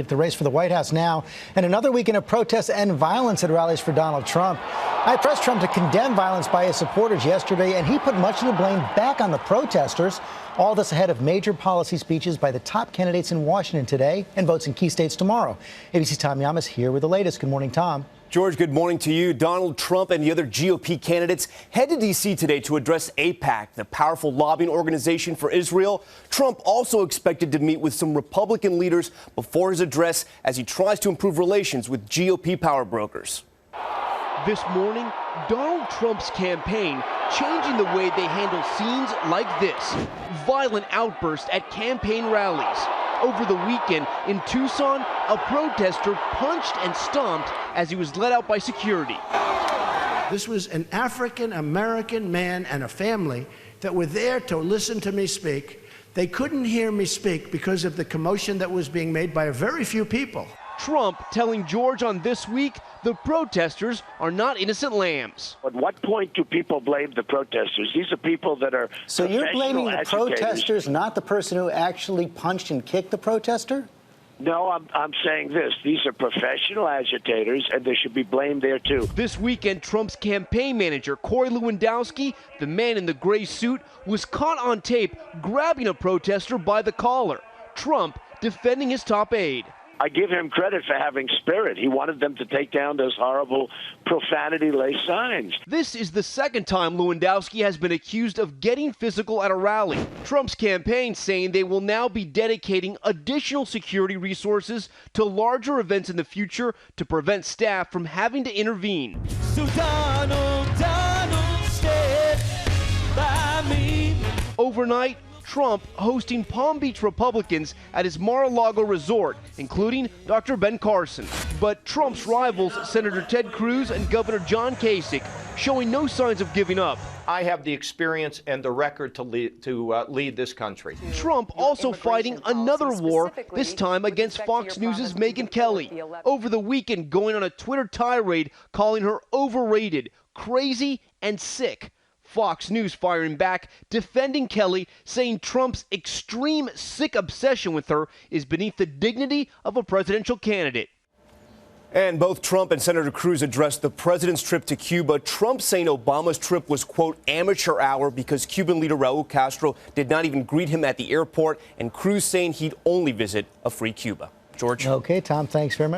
The race for the White House now, and another weekend of protests and violence at rallies for Donald Trump. I pressed Trump to condemn violence by his supporters yesterday, and he put much of the blame back on the protesters. All this ahead of major policy speeches by the top candidates in Washington today and votes in key states tomorrow. ABC's Tom Yamas here with the latest. Good morning, Tom. George, good morning to you. Donald Trump and the other GOP candidates head to D.C. today to address AIPAC, the powerful lobbying organization for Israel. Trump also expected to meet with some Republican leaders before his address as he tries to improve relations with GOP power brokers. This morning, Donald Trump's campaign changing the way they handle scenes like this. Violent outbursts at campaign rallies. Over the weekend in Tucson, a protester punched and stomped as he was let out by security. This was an African-American man and a family that were there to listen to me speak. They couldn't hear me speak because of the commotion that was being made by a very few people. Trump telling George on This Week the protesters are not innocent lambs. At what point do people blame the protesters? These are people that are So you're blaming the agitators. protesters, not the person who actually punched and kicked the protester? No, I'm saying this. These are professional agitators, and they should be blamed there, too. This weekend, Trump's campaign manager, Corey Lewandowski, the man in the gray suit, was caught on tape grabbing a protester by the collar. Trump defending his top aide. I give him credit for having spirit. He wanted them to take down those horrible profanity-laced signs. This is the second time Lewandowski has been accused of getting physical at a rally. Trump's campaign saying they will now be dedicating additional security resources to larger events in the future to prevent staff from having to intervene. So Donald stand by me. Overnight, Trump hosting Palm Beach Republicans at his Mar-a-Lago resort, including Dr. Ben Carson. But Trump's rivals, Senator Ted Cruz and Governor John Kasich, showing no signs of giving up. I have the experience and the record to lead this country. Trump also fighting another war, this time against Fox News' Megyn Kelly. Over the weekend, going on a Twitter tirade, calling her overrated, crazy, and sick. Fox News firing back, defending Kelly, saying Trump's extreme sick obsession with her is beneath the dignity of a presidential candidate. And both Trump and Senator Cruz addressed the president's trip to Cuba. Trump saying Obama's trip was, quote, amateur hour because Cuban leader Raul Castro did not even greet him at the airport, and Cruz saying he'd only visit a free Cuba. George? Okay, Tom, thanks very much.